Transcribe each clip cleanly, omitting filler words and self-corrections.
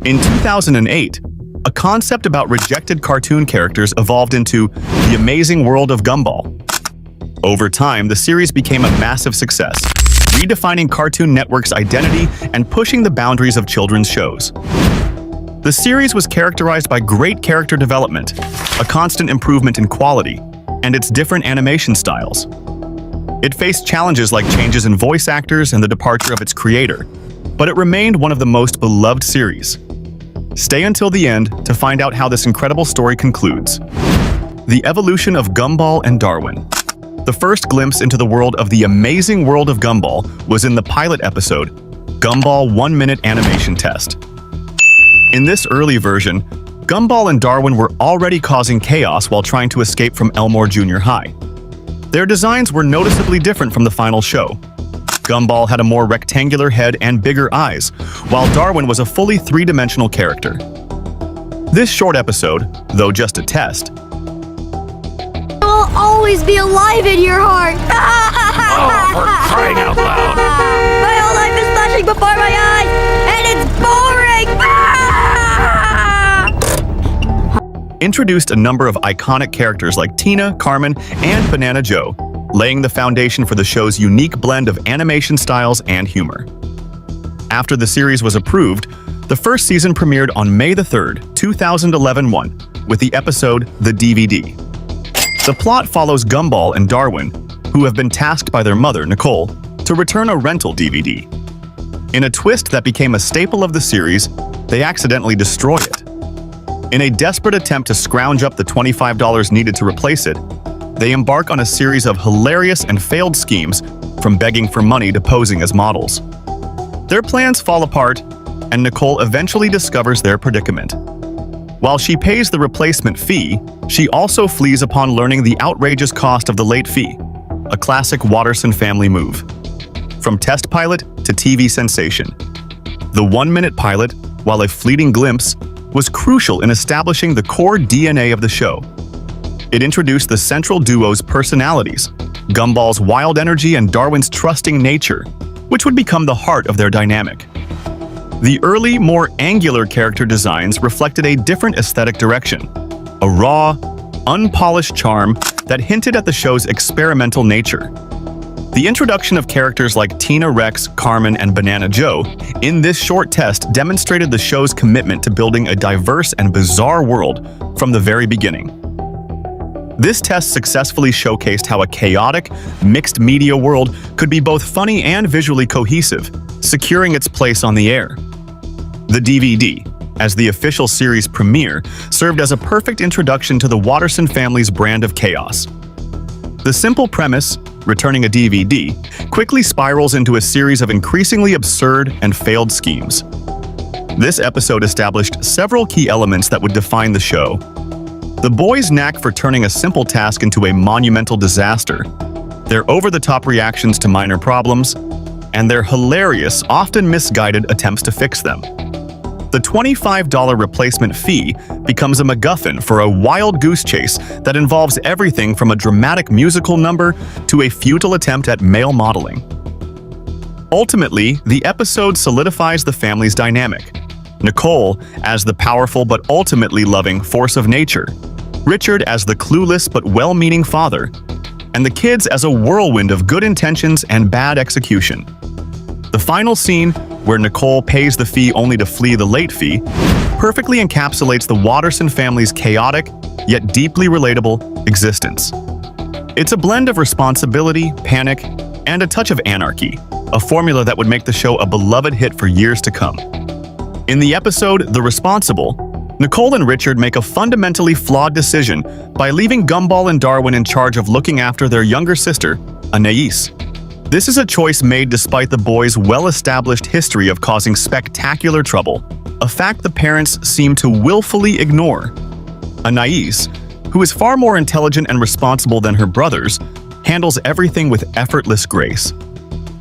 In 2008, a concept about rejected cartoon characters evolved into The Amazing World of Gumball. Over time, the series became a massive success, redefining Cartoon Network's identity and pushing the boundaries of children's shows. The series was characterized by great character development, a constant improvement in quality, and its different animation styles. It faced challenges like changes in voice actors and the departure of its creator, but it remained one of the most beloved series. Stay until the end to find out how this incredible story concludes. The evolution of Gumball and Darwin. The first glimpse into the world of The Amazing World of Gumball was in the pilot episode, Gumball 1-Minute Animation Test. In this early version, Gumball and Darwin were already causing chaos while trying to escape from Elmore Junior High. Their designs were noticeably different from the final show. Gumball had a more rectangular head and bigger eyes, while Darwin was a fully three-dimensional character. This short episode, though just a test, I'll always be alive in your heart. Oh, for crying out loud. My whole life is flashing before my eyes, and it's boring. introduced a number of iconic characters like Tina, Carmen, and Banana Joe, laying the foundation for the show's unique blend of animation styles and humor. After the series was approved, the first season premiered on May 3, 2011 with the episode The DVD. The plot follows Gumball and Darwin, who have been tasked by their mother, Nicole, to return a rental DVD. In a twist that became a staple of the series, they accidentally destroy it. In a desperate attempt to scrounge up the $25 needed to replace it, they embark on a series of hilarious and failed schemes, from begging for money to posing as models. Their plans fall apart, and Nicole eventually discovers their predicament. While she pays the replacement fee, she also flees upon learning the outrageous cost of the late fee, a classic Watterson family move. From test pilot to TV sensation, the 1-minute pilot, while a fleeting glimpse, was crucial in establishing the core DNA of the show. It introduced the central duo's personalities, Gumball's wild energy and Darwin's trusting nature, which would become the heart of their dynamic. The early, more angular character designs reflected a different aesthetic direction, a raw, unpolished charm that hinted at the show's experimental nature. The introduction of characters like Tina Rex, Carmen, and Banana Joe in this short test demonstrated the show's commitment to building a diverse and bizarre world from the very beginning. This test successfully showcased how a chaotic, mixed-media world could be both funny and visually cohesive, securing its place on the air. The DVD, as the official series premiere, served as a perfect introduction to the Watterson family's brand of chaos. The simple premise, returning a DVD, quickly spirals into a series of increasingly absurd and failed schemes. This episode established several key elements that would define the show. The boys' knack for turning a simple task into a monumental disaster, their over-the-top reactions to minor problems, and their hilarious, often misguided attempts to fix them. The $25 replacement fee becomes a MacGuffin for a wild goose chase that involves everything from a dramatic musical number to a futile attempt at male modeling. Ultimately, the episode solidifies the family's dynamic. Nicole as the powerful but ultimately loving force of nature, Richard as the clueless but well-meaning father, and the kids as a whirlwind of good intentions and bad execution. The final scene, where Nicole pays the fee only to flee the late fee, perfectly encapsulates the Watterson family's chaotic, yet deeply relatable, existence. It's a blend of responsibility, panic, and a touch of anarchy, a formula that would make the show a beloved hit for years to come. In the episode The Responsible, Nicole and Richard make a fundamentally flawed decision by leaving Gumball and Darwin in charge of looking after their younger sister, Anais. This is a choice made despite the boys' well-established history of causing spectacular trouble, a fact the parents seem to willfully ignore. Anais, who is far more intelligent and responsible than her brothers, handles everything with effortless grace.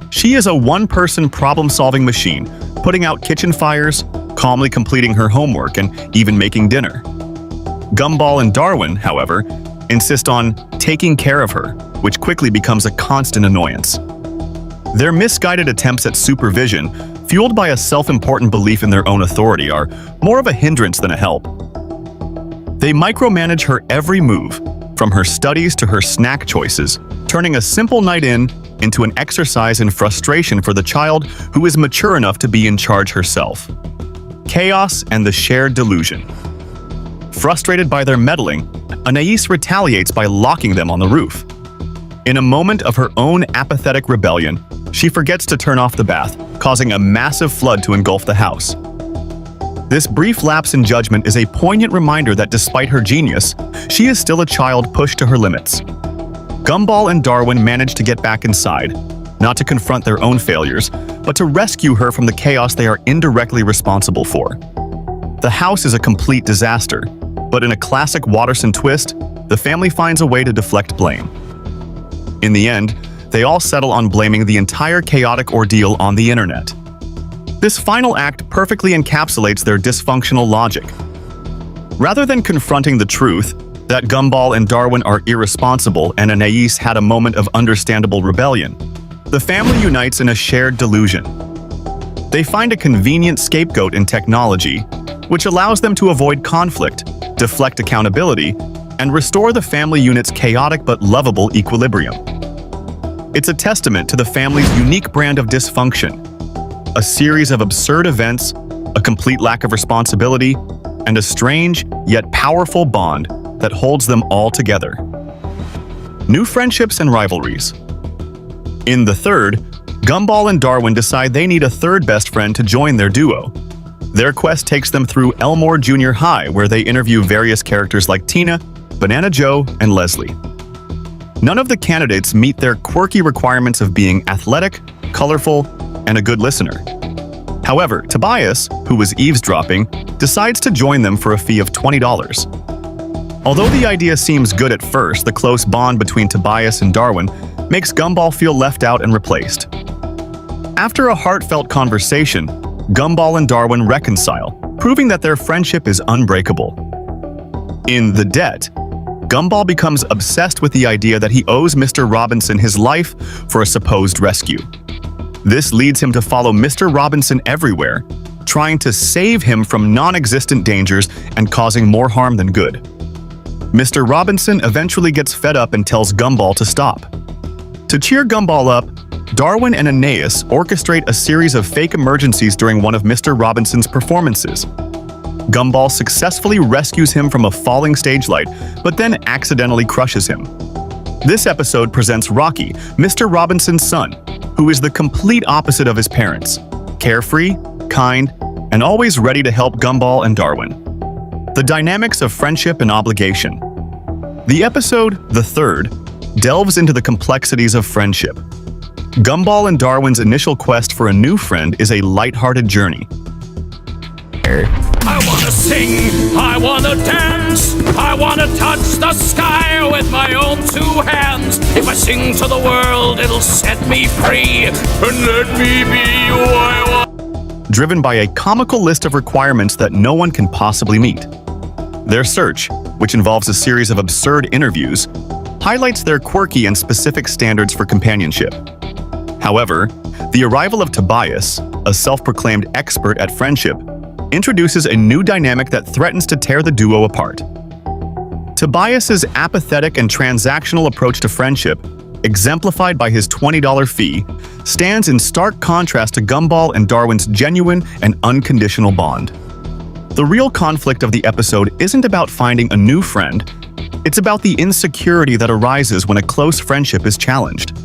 She is a one-person problem-solving machine, putting out kitchen fires, calmly completing her homework, and even making dinner. Gumball and Darwin, however, insist on taking care of her, which quickly becomes a constant annoyance. Their misguided attempts at supervision fueled by a self-important belief in their own authority, are more of a hindrance than a help. They micromanage her every move, from her studies to her snack choices, turning a simple night into an exercise in frustration for the child who is mature enough to be in charge herself. Chaos and the shared delusion. Frustrated by their meddling, Anais retaliates by locking them on the roof. In a moment of her own apathetic rebellion, she forgets to turn off the bath, causing a massive flood to engulf the house. This brief lapse in judgment is a poignant reminder that despite her genius, she is still a child pushed to her limits. Gumball and Darwin manage to get back inside, not to confront their own failures, but to rescue her from the chaos they are indirectly responsible for. The house is a complete disaster, but in a classic Watterson twist, the family finds a way to deflect blame. In the end, they all settle on blaming the entire chaotic ordeal on the internet. This final act perfectly encapsulates their dysfunctional logic. Rather than confronting the truth that Gumball and Darwin are irresponsible and Anais had a moment of understandable rebellion, the family unites in a shared delusion. They find a convenient scapegoat in technology, which allows them to avoid conflict, deflect accountability, and restore the family unit's chaotic but lovable equilibrium. It's a testament to the family's unique brand of dysfunction, a series of absurd events, a complete lack of responsibility, and a strange yet powerful bond that holds them all together. New friendships and rivalries. In the third, Gumball and Darwin decide they need a third best friend to join their duo. Their quest takes them through Elmore Junior High, where they interview various characters like Tina, Banana Joe, and Leslie. None of the candidates meet their quirky requirements of being athletic, colorful, and a good listener. However, Tobias, who was eavesdropping, decides to join them for a fee of $20. Although the idea seems good at first, the close bond between Tobias and Darwin makes Gumball feel left out and replaced. After a heartfelt conversation, Gumball and Darwin reconcile, proving that their friendship is unbreakable. In The Debt, Gumball becomes obsessed with the idea that he owes Mr. Robinson his life for a supposed rescue. This leads him to follow Mr. Robinson everywhere, trying to save him from non-existent dangers and causing more harm than good. Mr. Robinson eventually gets fed up and tells Gumball to stop. To cheer Gumball up, Darwin and Anais orchestrate a series of fake emergencies during one of Mr. Robinson's performances. Gumball successfully rescues him from a falling stage light, but then accidentally crushes him. This episode presents Rocky, Mr. Robinson's son, who is the complete opposite of his parents, carefree, kind, and always ready to help Gumball and Darwin. The dynamics of friendship and obligation. The episode, The Third, delves into the complexities of friendship. Gumball and Darwin's initial quest for a new friend is a lighthearted journey. I wanna sing, I wanna dance, I wanna touch the sky with my own two hands. If I sing to the world, it'll set me free, and let me be who I want. Driven by a comical list of requirements that no one can possibly meet. Their search, which involves a series of absurd interviews, highlights their quirky and specific standards for companionship. However, the arrival of Tobias, a self-proclaimed expert at friendship, introduces a new dynamic that threatens to tear the duo apart. Tobias's apathetic and transactional approach to friendship, exemplified by his $20 fee, stands in stark contrast to Gumball and Darwin's genuine and unconditional bond. The real conflict of the episode isn't about finding a new friend, it's about the insecurity that arises when a close friendship is challenged.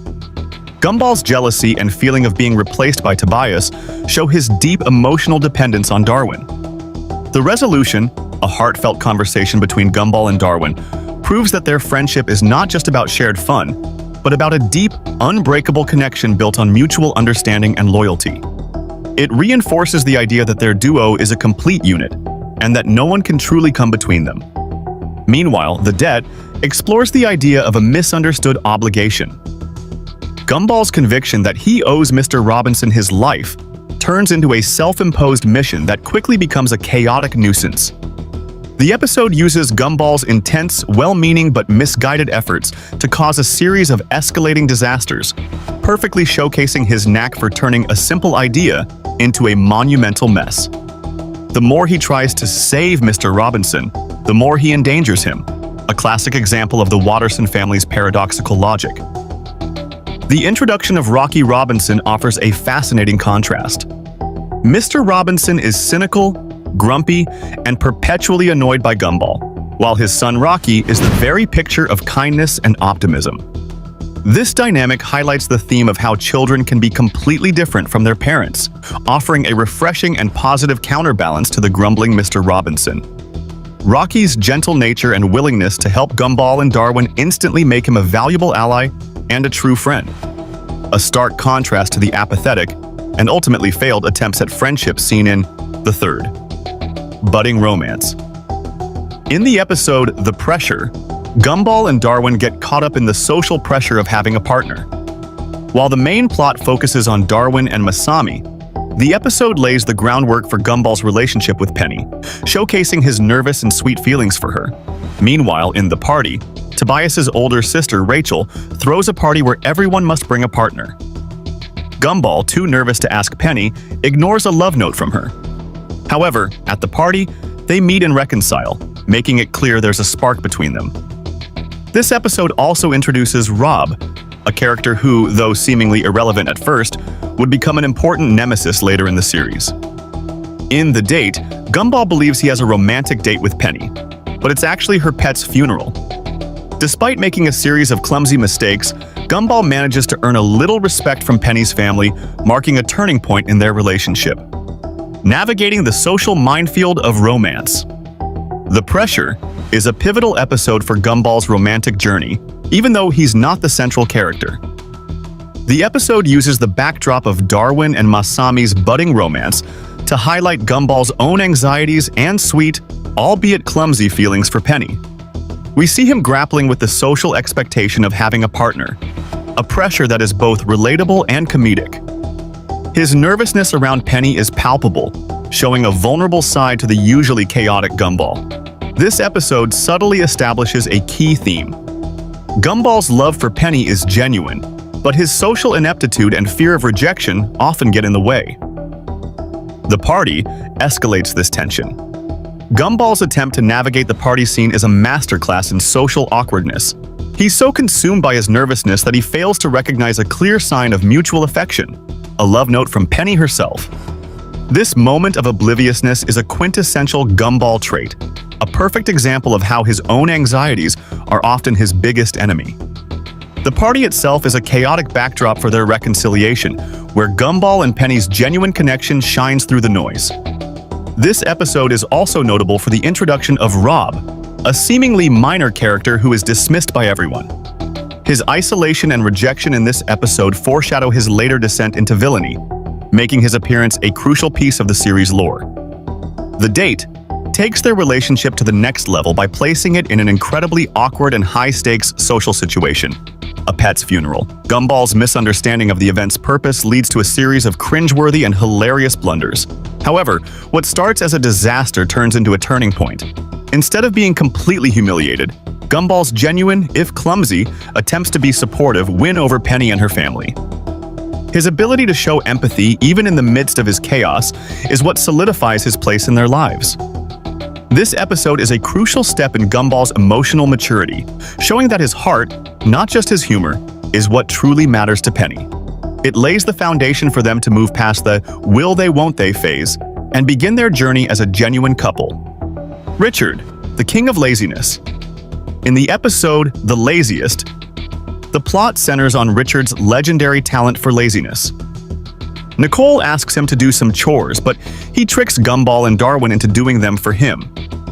Gumball's jealousy and feeling of being replaced by Tobias show his deep emotional dependence on Darwin. The resolution, a heartfelt conversation between Gumball and Darwin, proves that their friendship is not just about shared fun, but about a deep, unbreakable connection built on mutual understanding and loyalty. It reinforces the idea that their duo is a complete unit, and that no one can truly come between them. Meanwhile, The Debt explores the idea of a misunderstood obligation. Gumball's conviction that he owes Mr. Robinson his life turns into a self-imposed mission that quickly becomes a chaotic nuisance. The episode uses Gumball's intense, well-meaning but misguided efforts to cause a series of escalating disasters, perfectly showcasing his knack for turning a simple idea into a monumental mess. The more he tries to save Mr. Robinson, the more he endangers him, a classic example of the Watterson family's paradoxical logic. The introduction of Rocky Robinson offers a fascinating contrast. Mr. Robinson is cynical, grumpy, and perpetually annoyed by Gumball, while his son Rocky is the very picture of kindness and optimism. This dynamic highlights the theme of how children can be completely different from their parents, offering a refreshing and positive counterbalance to the grumbling Mr. Robinson. Rocky's gentle nature and willingness to help Gumball and Darwin instantly make him a valuable ally and a true friend, a stark contrast to the apathetic and ultimately failed attempts at friendship seen in The Third. Budding romance. In the episode The Pressure, Gumball and Darwin get caught up in the social pressure of having a partner. While the main plot focuses on Darwin and Masami, the episode lays the groundwork for Gumball's relationship with Penny, showcasing his nervous and sweet feelings for her. Meanwhile, in The Party, Tobias's older sister, Rachel, throws a party where everyone must bring a partner. Gumball, too nervous to ask Penny, ignores a love note from her. However, at the party, they meet and reconcile, making it clear there's a spark between them. This episode also introduces Rob, a character who, though seemingly irrelevant at first, would become an important nemesis later in the series. In The Date, Gumball believes he has a romantic date with Penny, but it's actually her pet's funeral. Despite making a series of clumsy mistakes, Gumball manages to earn a little respect from Penny's family, marking a turning point in their relationship. Navigating the social minefield of romance. The Pressure is a pivotal episode for Gumball's romantic journey, even though he's not the central character. The episode uses the backdrop of Darwin and Masami's budding romance to highlight Gumball's own anxieties and sweet, albeit clumsy feelings for Penny. We see him grappling with the social expectation of having a partner, a pressure that is both relatable and comedic. His nervousness around Penny is palpable, showing a vulnerable side to the usually chaotic Gumball. This episode subtly establishes a key theme. Gumball's love for Penny is genuine, but his social ineptitude and fear of rejection often get in the way. The Party escalates this tension. Gumball's attempt to navigate the party scene is a masterclass in social awkwardness. He's so consumed by his nervousness that he fails to recognize a clear sign of mutual affection, a love note from Penny herself. This moment of obliviousness is a quintessential Gumball trait, a perfect example of how his own anxieties are often his biggest enemy. The party itself is a chaotic backdrop for their reconciliation, where Gumball and Penny's genuine connection shines through the noise. This episode is also notable for the introduction of Rob, a seemingly minor character who is dismissed by everyone. His isolation and rejection in this episode foreshadow his later descent into villainy, making his appearance a crucial piece of the series' lore. The Date takes their relationship to the next level by placing it in an incredibly awkward and high-stakes social situation, a pet's funeral. Gumball's misunderstanding of the event's purpose leads to a series of cringeworthy and hilarious blunders. However, what starts as a disaster turns into a turning point. Instead of being completely humiliated, Gumball's genuine, if clumsy, attempts to be supportive win over Penny and her family. His ability to show empathy even in the midst of his chaos is what solidifies his place in their lives. This episode is a crucial step in Gumball's emotional maturity, showing that his heart, not just his humor, is what truly matters to Penny. It lays the foundation for them to move past the will they won't they phase and begin their journey as a genuine couple. Richard, the king of laziness. In the episode The Laziest, the plot centers on Richard's legendary talent for laziness. Nicole asks him to do some chores, but he tricks Gumball and Darwin into doing them for him.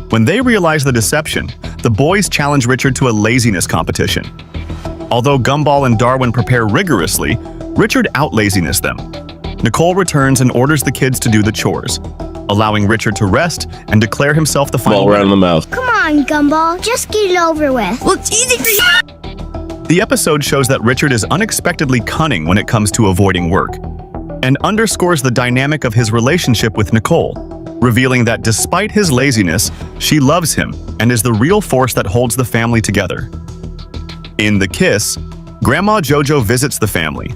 When they realize the deception, the boys challenge Richard to a laziness competition. Although Gumball and Darwin prepare rigorously, Richard out-laziness them. Nicole returns and orders the kids to do the chores, allowing Richard to rest and declare himself the final ball right in the mouth. Come on, Gumball, just get it over with. Well, it's easy for you. The episode shows that Richard is unexpectedly cunning when it comes to avoiding work, and underscores the dynamic of his relationship with Nicole. revealing that despite his laziness, she loves him and is the real force that holds the family together. In The Kiss, Grandma JoJo visits the family.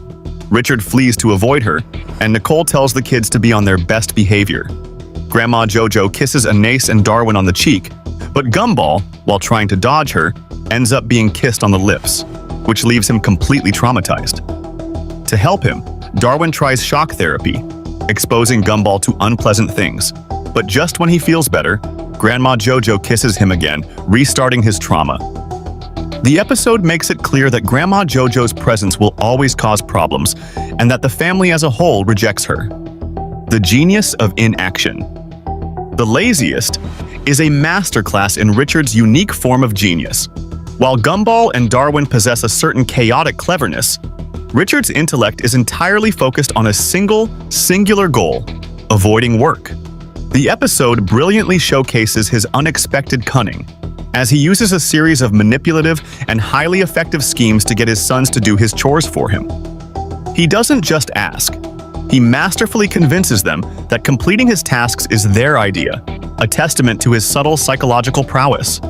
Richard flees to avoid her, and Nicole tells the kids to be on their best behavior. Grandma JoJo kisses Anais and Darwin on the cheek, but Gumball, while trying to dodge her, ends up being kissed on the lips, which leaves him completely traumatized. To help him, Darwin tries shock therapy, exposing Gumball to unpleasant things. But just when he feels better, Grandma JoJo kisses him again, restarting his trauma. The episode makes it clear that Grandma JoJo's presence will always cause problems, and that the family as a whole rejects her. The genius of inaction. The Laziest is a masterclass in Richard's unique form of genius. While Gumball and Darwin possess a certain chaotic cleverness, Richard's intellect is entirely focused on a singular goal: avoiding work. The episode brilliantly showcases his unexpected cunning, as he uses a series of manipulative and highly effective schemes to get his sons to do his chores for him. He doesn't just ask. He masterfully convinces them that completing his tasks is their idea, a testament to his subtle psychological prowess.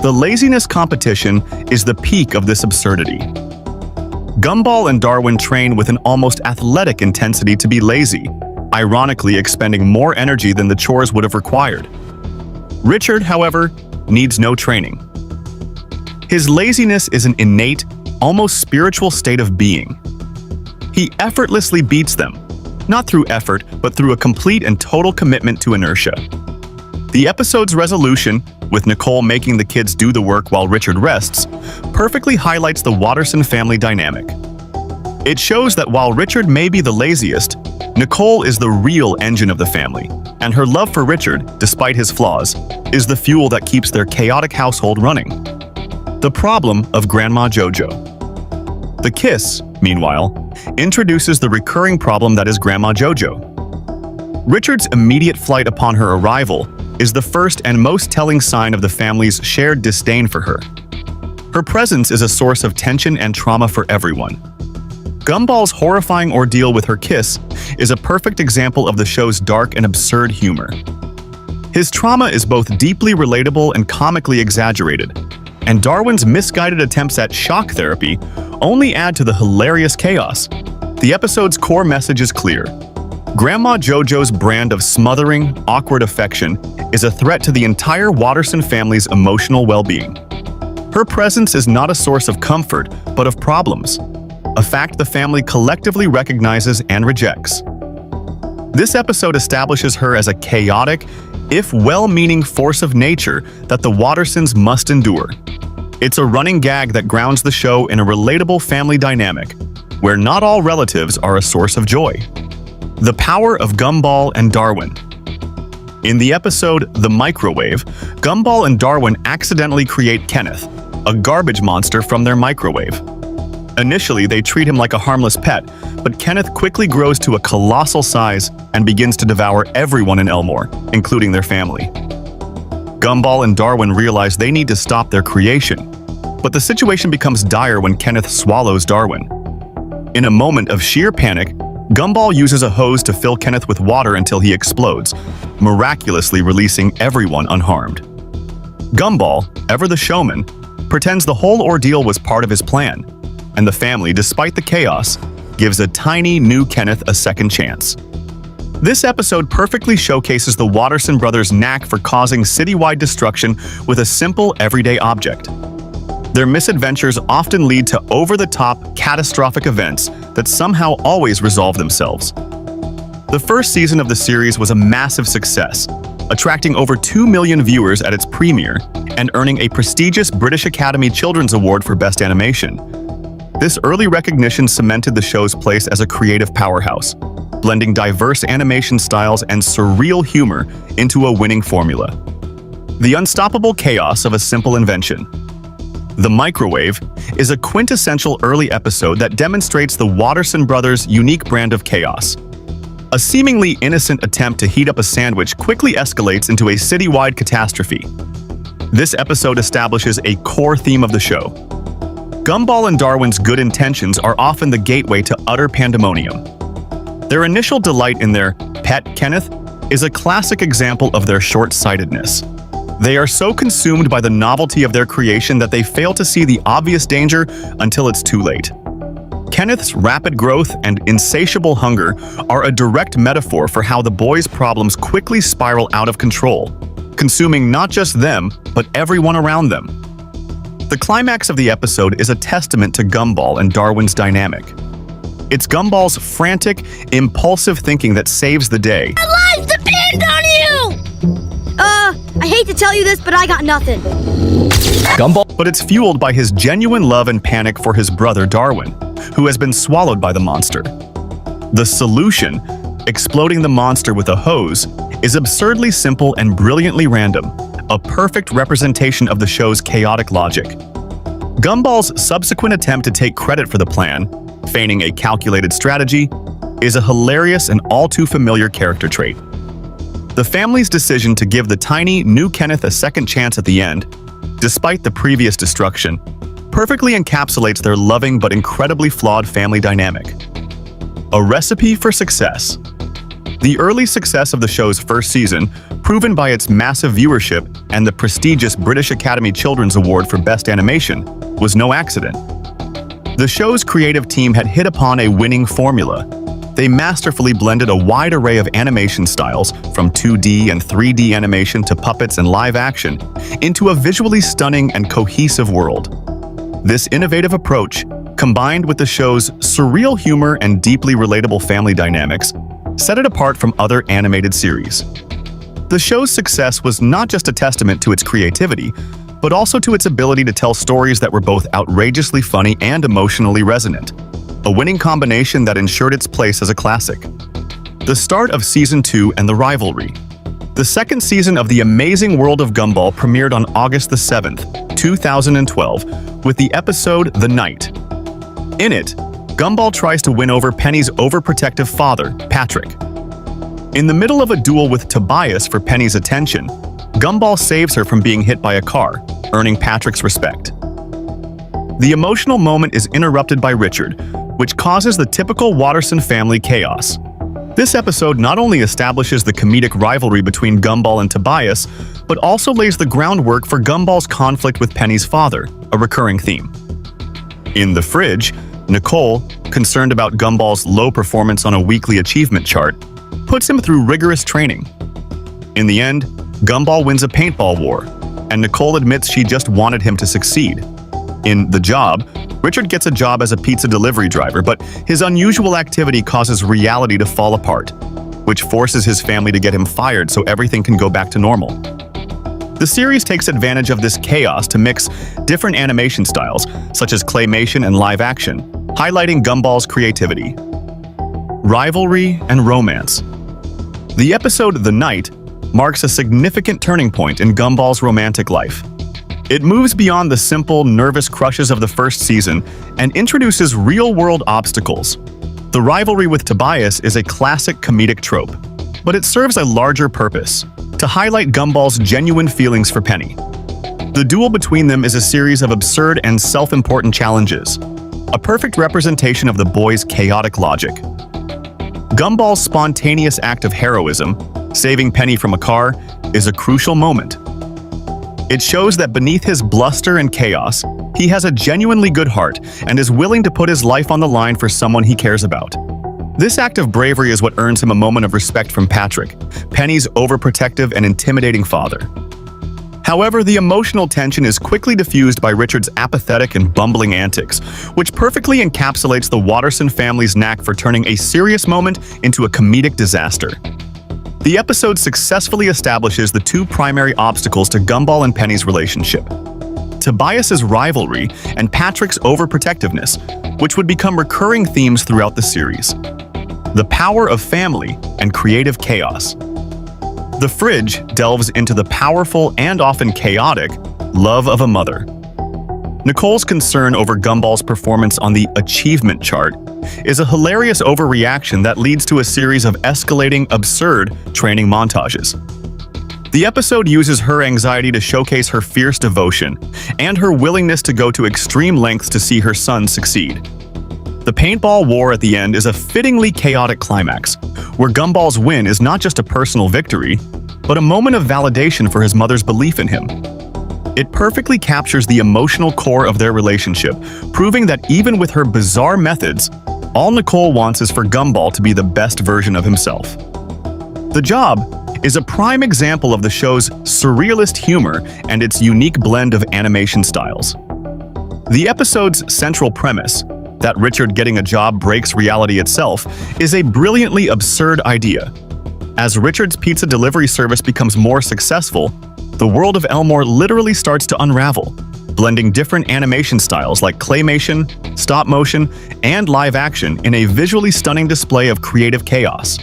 The laziness competition is the peak of this absurdity. Gumball and Darwin train with an almost athletic intensity to be lazy, ironically expending more energy than the chores would have required. Richard, however, needs no training. His laziness is an innate, almost spiritual state of being. He effortlessly beats them, not through effort, but through a complete and total commitment to inertia. The episode's resolution, with Nicole making the kids do the work while Richard rests, perfectly highlights the Watterson family dynamic. It shows that while Richard may be the laziest, Nicole is the real engine of the family, and her love for Richard, despite his flaws, is the fuel that keeps their chaotic household running. The problem of Grandma JoJo. The Kiss, meanwhile, introduces the recurring problem that is Grandma JoJo. Richard's immediate flight upon her arrival is the first and most telling sign of the family's shared disdain for her. Her presence is a source of tension and trauma for everyone. Gumball's horrifying ordeal with her kiss is a perfect example of the show's dark and absurd humor. His trauma is both deeply relatable and comically exaggerated, and Darwin's misguided attempts at shock therapy only add to the hilarious chaos. The episode's core message is clear. Grandma JoJo's brand of smothering, awkward affection is a threat to the entire Watterson family's emotional well-being. Her presence is not a source of comfort, but of problems, a fact the family collectively recognizes and rejects. This episode establishes her as a chaotic, if well-meaning force of nature that the Wattersons must endure. It's a running gag that grounds the show in a relatable family dynamic, where not all relatives are a source of joy. The power of Gumball and Darwin. In the episode The Microwave, Gumball and Darwin accidentally create Kenneth, a garbage monster from their microwave. Initially, they treat him like a harmless pet, but Kenneth quickly grows to a colossal size and begins to devour everyone in Elmore, including their family. Gumball and Darwin realize they need to stop their creation, but the situation becomes dire when Kenneth swallows Darwin. In a moment of sheer panic, Gumball uses a hose to fill Kenneth with water until he explodes, miraculously releasing everyone unharmed. Gumball, ever the showman, pretends the whole ordeal was part of his plan, and the family, despite the chaos, gives a tiny new Kenneth a second chance. This episode perfectly showcases the Watterson brothers' knack for causing citywide destruction with a simple, everyday object. Their misadventures often lead to over-the-top, catastrophic events that somehow always resolve themselves. The first season of the series was a massive success, attracting over 2 million viewers at its premiere and earning a prestigious British Academy Children's Award for Best Animation. This early recognition cemented the show's place as a creative powerhouse, blending diverse animation styles and surreal humor into a winning formula. The unstoppable chaos of a simple invention. The Microwave is a quintessential early episode that demonstrates the Watterson brothers' unique brand of chaos. A seemingly innocent attempt to heat up a sandwich quickly escalates into a citywide catastrophe. This episode establishes a core theme of the show. Gumball and Darwin's good intentions are often the gateway to utter pandemonium. Their initial delight in their pet, Kenneth, is a classic example of their short-sightedness. They are so consumed by the novelty of their creation that they fail to see the obvious danger until it's too late. Kenneth's rapid growth and insatiable hunger are a direct metaphor for how the boys' problems quickly spiral out of control, consuming not just them, but everyone around them. The climax of the episode is a testament to Gumball and Darwin's dynamic. It's Gumball's frantic, impulsive thinking that saves the day. My life depends on you! I hate to tell you this, but I got nothing. Gumball, but it's fueled by his genuine love and panic for his brother Darwin, who has been swallowed by the monster. The solution, exploding the monster with a hose, is absurdly simple and brilliantly random, a perfect representation of the show's chaotic logic. Gumball's subsequent attempt to take credit for the plan, feigning a calculated strategy, is a hilarious and all too familiar character trait. The family's decision to give the tiny, new Kenneth a second chance at the end, despite the previous destruction, perfectly encapsulates their loving but incredibly flawed family dynamic. A recipe for success. The early success of the show's first season, proven by its massive viewership and the prestigious British Academy Children's Award for Best Animation, was no accident. The show's creative team had hit upon a winning formula. They masterfully blended a wide array of animation styles, from 2D and 3D animation to puppets and live action, into a visually stunning and cohesive world. This innovative approach, combined with the show's surreal humor and deeply relatable family dynamics, set it apart from other animated series. The show's success was not just a testament to its creativity, but also to its ability to tell stories that were both outrageously funny and emotionally resonant, a winning combination that ensured its place as a classic. The start of Season 2 and the rivalry. The second season of The Amazing World of Gumball premiered on August the 7th, 2012, with the episode The Night. In it, Gumball tries to win over Penny's overprotective father, Patrick. In the middle of a duel with Tobias for Penny's attention, Gumball saves her from being hit by a car, earning Patrick's respect. The emotional moment is interrupted by Richard, which causes the typical Watterson family chaos. This episode not only establishes the comedic rivalry between Gumball and Tobias, but also lays the groundwork for Gumball's conflict with Penny's father, a recurring theme. In the fridge, Nicole, concerned about Gumball's low performance on a weekly achievement chart, puts him through rigorous training. In the end, Gumball wins a paintball war, and Nicole admits she just wanted him to succeed. In The Job, Richard gets a job as a pizza delivery driver, but his unusual activity causes reality to fall apart, which forces his family to get him fired so everything can go back to normal. The series takes advantage of this chaos to mix different animation styles, such as claymation and live action, highlighting Gumball's creativity. Rivalry and romance. The episode The Night marks a significant turning point in Gumball's romantic life. It moves beyond the simple, nervous crushes of the first season and introduces real-world obstacles. The rivalry with Tobias is a classic comedic trope, but it serves a larger purpose, to highlight Gumball's genuine feelings for Penny. The duel between them is a series of absurd and self-important challenges, a perfect representation of the boys' chaotic logic. Gumball's spontaneous act of heroism, saving Penny from a car, is a crucial moment. It shows that beneath his bluster and chaos, he has a genuinely good heart and is willing to put his life on the line for someone he cares about. This act of bravery is what earns him a moment of respect from Patrick, Penny's overprotective and intimidating father. However, the emotional tension is quickly diffused by Richard's apathetic and bumbling antics, which perfectly encapsulates the Watterson family's knack for turning a serious moment into a comedic disaster. The episode successfully establishes the two primary obstacles to Gumball and Penny's relationship: Tobias's rivalry and Patrick's overprotectiveness, which would become recurring themes throughout the series. The power of family and creative chaos. The fridge delves into the powerful and often chaotic love of a mother. Nicole's concern over Gumball's performance on the achievement chart is a hilarious overreaction that leads to a series of escalating, absurd training montages. The episode uses her anxiety to showcase her fierce devotion and her willingness to go to extreme lengths to see her son succeed. The paintball war at the end is a fittingly chaotic climax, where Gumball's win is not just a personal victory, but a moment of validation for his mother's belief in him. It perfectly captures the emotional core of their relationship, proving that even with her bizarre methods, all Nicole wants is for Gumball to be the best version of himself. The Job is a prime example of the show's surrealist humor and its unique blend of animation styles. The episode's central premise, that Richard getting a job breaks reality itself, is a brilliantly absurd idea. As Richard's pizza delivery service becomes more successful, the world of Elmore literally starts to unravel, blending different animation styles like claymation, stop motion, and live action in a visually stunning display of creative chaos.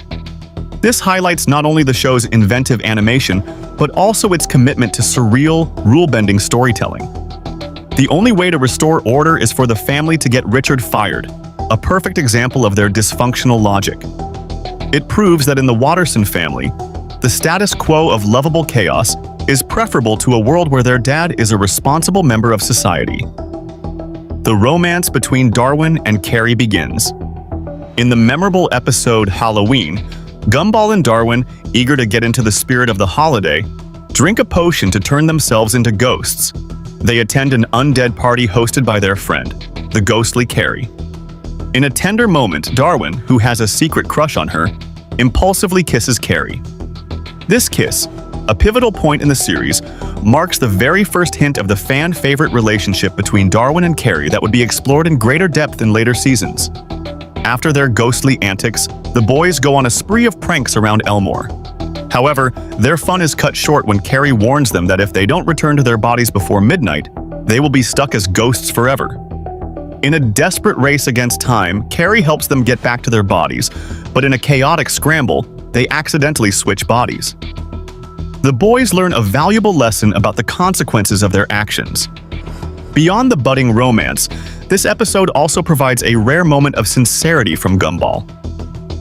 This highlights not only the show's inventive animation, but also its commitment to surreal, rule-bending storytelling. The only way to restore order is for the family to get Richard fired, a perfect example of their dysfunctional logic. It proves that in the Watterson family, the status quo of lovable chaos is preferable to a world where their dad is a responsible member of society. The romance between Darwin and Carrie begins. In the memorable episode Halloween, Gumball and Darwin, eager to get into the spirit of the holiday, drink a potion to turn themselves into ghosts. They attend an undead party hosted by their friend, the ghostly Carrie. In a tender moment, Darwin, who has a secret crush on her, impulsively kisses Carrie. This kiss, a pivotal point in the series, marks the very first hint of the fan-favorite relationship between Darwin and Carrie that would be explored in greater depth in later seasons. After their ghostly antics, the boys go on a spree of pranks around Elmore. However, their fun is cut short when Carrie warns them that if they don't return to their bodies before midnight, they will be stuck as ghosts forever. In a desperate race against time, Carrie helps them get back to their bodies, but in a chaotic scramble, they accidentally switch bodies. The boys learn a valuable lesson about the consequences of their actions. Beyond the budding romance, this episode also provides a rare moment of sincerity from Gumball.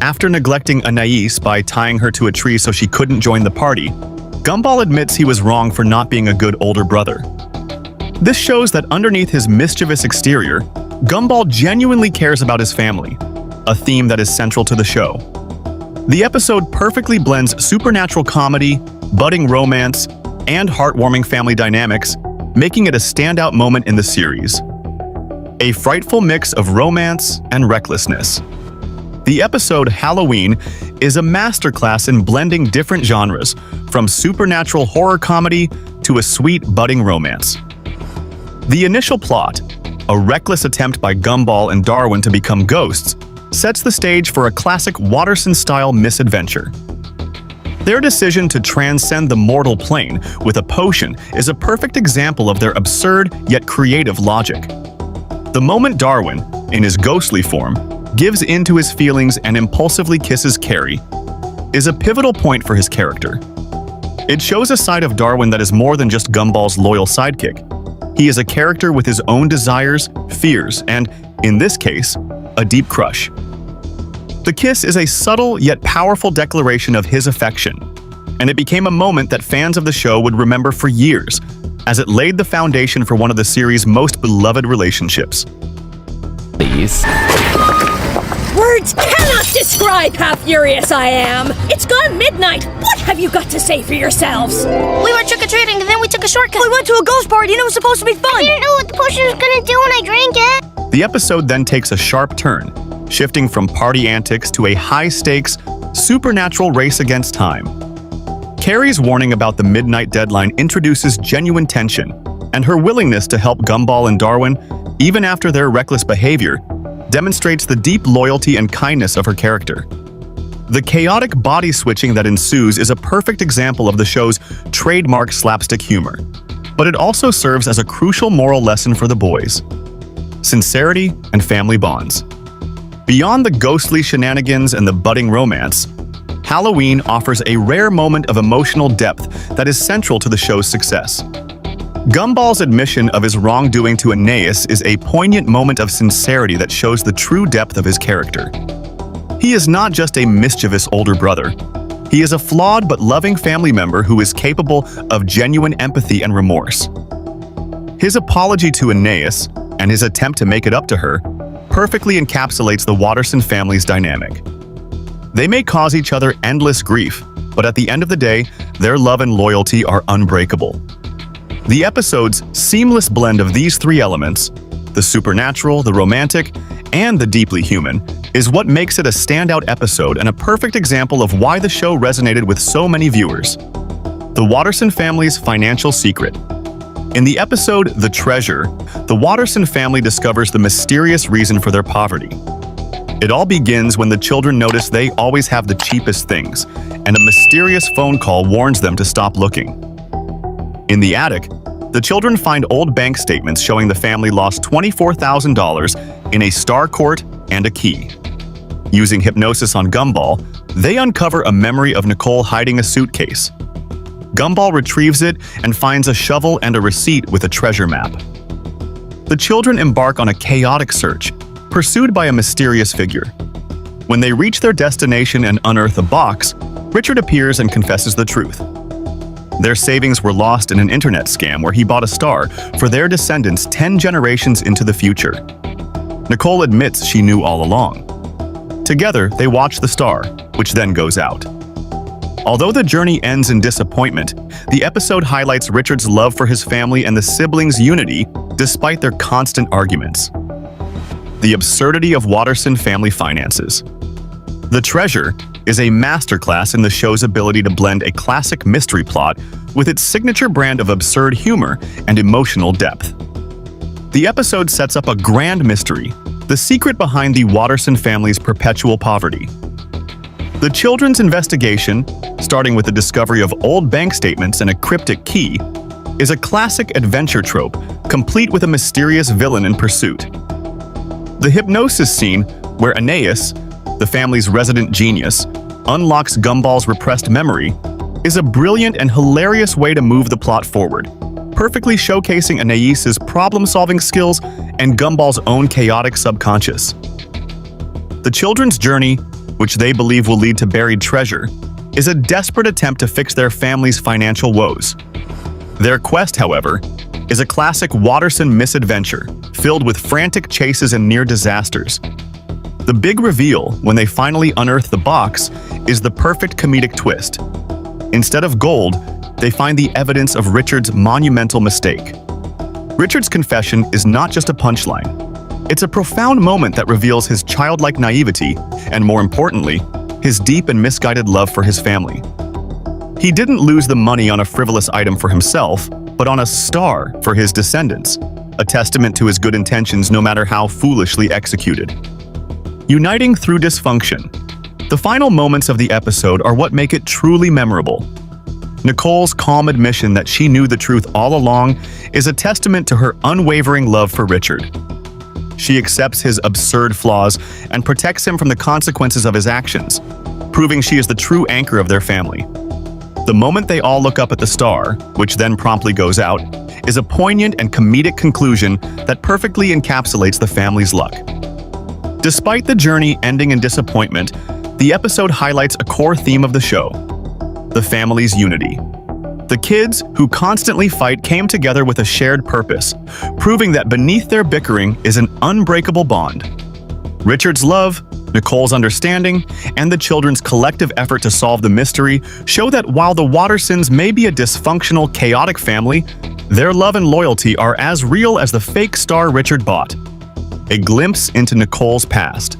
After neglecting Anais by tying her to a tree so she couldn't join the party, Gumball admits he was wrong for not being a good older brother. This shows that underneath his mischievous exterior, Gumball genuinely cares about his family, a theme that is central to the show. The episode perfectly blends supernatural comedy, budding romance, and heartwarming family dynamics, making it a standout moment in the series. A frightful mix of romance and recklessness. The episode Halloween is a masterclass in blending different genres, from supernatural horror comedy to a sweet budding romance. The initial plot, a reckless attempt by Gumball and Darwin to become ghosts, sets the stage for a classic Watterson-style misadventure. Their decision to transcend the mortal plane with a potion is a perfect example of their absurd yet creative logic. The moment Darwin, in his ghostly form, gives in to his feelings and impulsively kisses Carrie, is a pivotal point for his character. It shows a side of Darwin that is more than just Gumball's loyal sidekick. He is a character with his own desires, fears, and, in this case, a deep crush. The kiss is a subtle yet powerful declaration of his affection, and it became a moment that fans of the show would remember for years, as it laid the foundation for one of the series' most beloved relationships. Please. Words cannot describe how furious I am. It's gone midnight. What have you got to say for yourselves? We went trick-or-treating and then we took a shortcut. We went to a ghost party and it was supposed to be fun. I didn't know what the potion was gonna do when I drank it. The episode then takes a sharp turn, shifting from party antics to a high-stakes, supernatural race against time. Carrie's warning about the midnight deadline introduces genuine tension, and her willingness to help Gumball and Darwin, even after their reckless behavior, demonstrates the deep loyalty and kindness of her character. The chaotic body switching that ensues is a perfect example of the show's trademark slapstick humor, but it also serves as a crucial moral lesson for the boys: sincerity and family bonds. Beyond the ghostly shenanigans and the budding romance, Halloween offers a rare moment of emotional depth that is central to the show's success. Gumball's admission of his wrongdoing to Anais is a poignant moment of sincerity that shows the true depth of his character. He is not just a mischievous older brother. He is a flawed but loving family member who is capable of genuine empathy and remorse. His apology to Anais, and his attempt to make it up to her, perfectly encapsulates the Watterson family's dynamic. They may cause each other endless grief, but at the end of the day, their love and loyalty are unbreakable. The episode's seamless blend of these three elements, the supernatural, the romantic, and the deeply human, is what makes it a standout episode and a perfect example of why the show resonated with so many viewers. The Watterson family's financial secret. In the episode The Treasure, the Watterson family discovers the mysterious reason for their poverty. It all begins when the children notice they always have the cheapest things, and a mysterious phone call warns them to stop looking. In the attic, the children find old bank statements showing the family lost $24,000 in a star court and a key. Using hypnosis on Gumball, they uncover a memory of Nicole hiding a suitcase. Gumball retrieves it and finds a shovel and a receipt with a treasure map. The children embark on a chaotic search, pursued by a mysterious figure. When they reach their destination and unearth a box, Richard appears and confesses the truth. Their savings were lost in an internet scam where he bought a star for their descendants 10 generations into the future. Nicole admits she knew all along. Together, they watch the star, which then goes out. Although the journey ends in disappointment, the episode highlights Richard's love for his family and the siblings' unity despite their constant arguments. The absurdity of Watterson family finances. The Treasure is a masterclass in the show's ability to blend a classic mystery plot with its signature brand of absurd humor and emotional depth. The episode sets up a grand mystery, the secret behind the Watterson family's perpetual poverty. The children's investigation, starting with the discovery of old bank statements and a cryptic key, is a classic adventure trope, complete with a mysterious villain in pursuit. The hypnosis scene, where Aeneas, the family's resident genius, unlocks Gumball's repressed memory, is a brilliant and hilarious way to move the plot forward, perfectly showcasing Aeneas's problem-solving skills and Gumball's own chaotic subconscious. The children's journey, which they believe will lead to buried treasure, is a desperate attempt to fix their family's financial woes. Their quest, however, is a classic Watterson misadventure, filled with frantic chases and near disasters. The big reveal, when they finally unearth the box, is the perfect comedic twist. Instead of gold, they find the evidence of Richard's monumental mistake. Richard's confession is not just a punchline. It's a profound moment that reveals his childlike naivety and, more importantly, his deep and misguided love for his family. He didn't lose the money on a frivolous item for himself, but on a star for his descendants, a testament to his good intentions no matter how foolishly executed. Uniting through dysfunction. The final moments of the episode are what make it truly memorable. Nicole's calm admission that she knew the truth all along is a testament to her unwavering love for Richard. She accepts his absurd flaws and protects him from the consequences of his actions, proving she is the true anchor of their family. The moment they all look up at the star, which then promptly goes out, is a poignant and comedic conclusion that perfectly encapsulates the family's luck. Despite the journey ending in disappointment, the episode highlights a core theme of the show: the family's unity. The kids, who constantly fight, came together with a shared purpose, proving that beneath their bickering is an unbreakable bond. Richard's love, Nicole's understanding, and the children's collective effort to solve the mystery show that while the Wattersons may be a dysfunctional, chaotic family, their love and loyalty are as real as the fake star Richard bought. A glimpse into Nicole's past.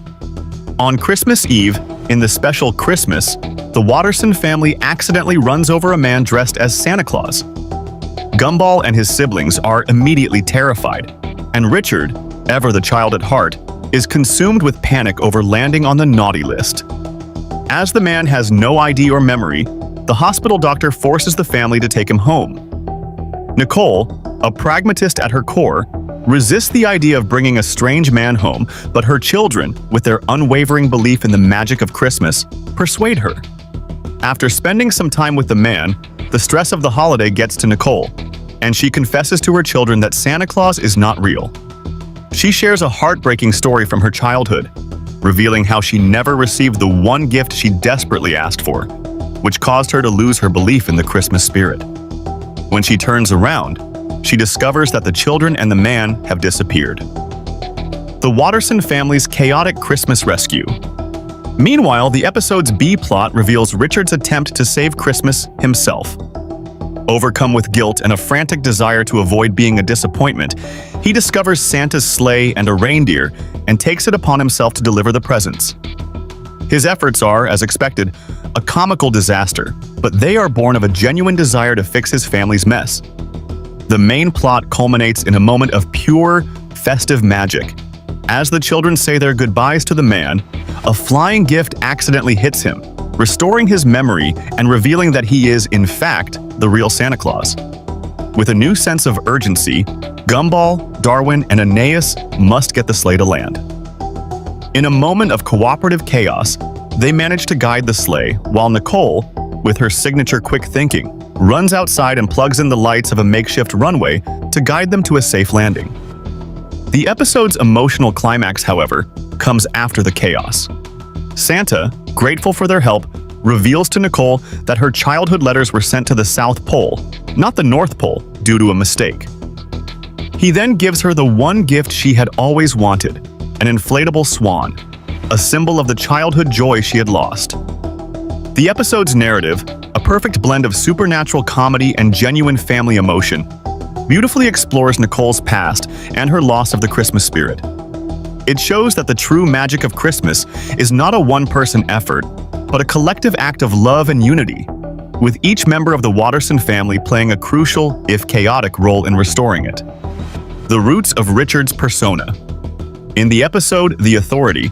On Christmas Eve, in the special Christmas, the Watterson family accidentally runs over a man dressed as Santa Claus. Gumball and his siblings are immediately terrified, and Richard, ever the child at heart, is consumed with panic over landing on the naughty list. As the man has no ID or memory, the hospital doctor forces the family to take him home. Nicole, a pragmatist at her core, resists the idea of bringing a strange man home, but her children, with their unwavering belief in the magic of Christmas, persuade her. After spending some time with the man, the stress of the holiday gets to Nicole, and she confesses to her children that Santa Claus is not real. She shares a heartbreaking story from her childhood, revealing how she never received the one gift she desperately asked for, which caused her to lose her belief in the Christmas spirit. When she turns around, she discovers that the children and the man have disappeared. the Watterson family's chaotic Christmas rescue. Meanwhile, the episode's B plot reveals Richard's attempt to save Christmas himself. Overcome with guilt and a frantic desire to avoid being a disappointment, he discovers Santa's sleigh and a reindeer and takes it upon himself to deliver the presents. His efforts are, as expected, a comical disaster, but they are born of a genuine desire to fix his family's mess. The main plot culminates in a moment of pure, festive magic. As the children say their goodbyes to the man, a flying gift accidentally hits him, restoring his memory and revealing that he is, in fact, the real Santa Claus. With a new sense of urgency, Gumball, Darwin, and Aeneas must get the sleigh to land. In a moment of cooperative chaos, they manage to guide the sleigh, while Nicole, with her signature quick thinking, runs outside and plugs in the lights of a makeshift runway to guide them to a safe landing. The episode's emotional climax, however, comes after the chaos. Santa, grateful for their help, reveals to Nicole that her childhood letters were sent to the South Pole, not the North Pole, due to a mistake. He then gives her the one gift she had always wanted, an inflatable swan, a symbol of the childhood joy she had lost. The episode's narrative, a perfect blend of supernatural comedy and genuine family emotion, beautifully explores Nicole's past and her loss of the Christmas spirit. It shows that the true magic of Christmas is not a one-person effort, but a collective act of love and unity, with each member of the Watterson family playing a crucial, if chaotic, role in restoring it. The roots of Richard's persona. In the episode The Authority,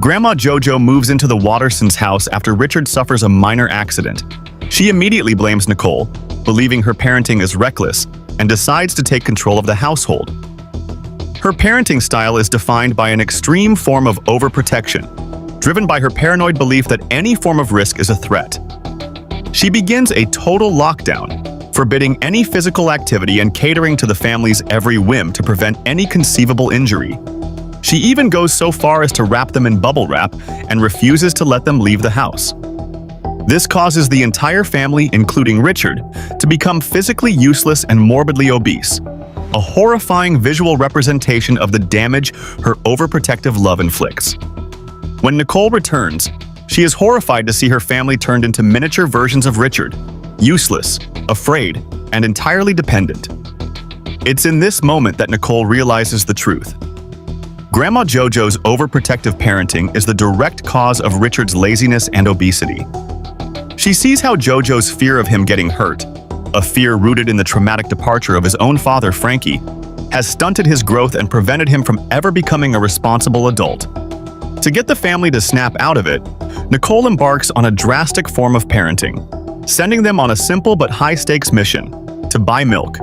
Grandma Jojo moves into the Wattersons' house after Richard suffers a minor accident. She immediately blames Nicole, believing her parenting is reckless, and decides to take control of the household. Her parenting style is defined by an extreme form of overprotection, driven by her paranoid belief that any form of risk is a threat. She begins a total lockdown, forbidding any physical activity and catering to the family's every whim to prevent any conceivable injury. She even goes so far as to wrap them in bubble wrap and refuses to let them leave the house. This causes the entire family, including Richard, to become physically useless and morbidly obese, a horrifying visual representation of the damage her overprotective love inflicts. When Nicole returns, she is horrified to see her family turned into miniature versions of Richard, useless, afraid, and entirely dependent. It's in this moment that Nicole realizes the truth. Grandma Jojo's overprotective parenting is the direct cause of Richard's laziness and obesity. She sees how Jojo's fear of him getting hurt, a fear rooted in the traumatic departure of his own father, Frankie, has stunted his growth and prevented him from ever becoming a responsible adult. To get the family to snap out of it, Nicole embarks on a drastic form of parenting, sending them on a simple but high-stakes mission: to buy milk.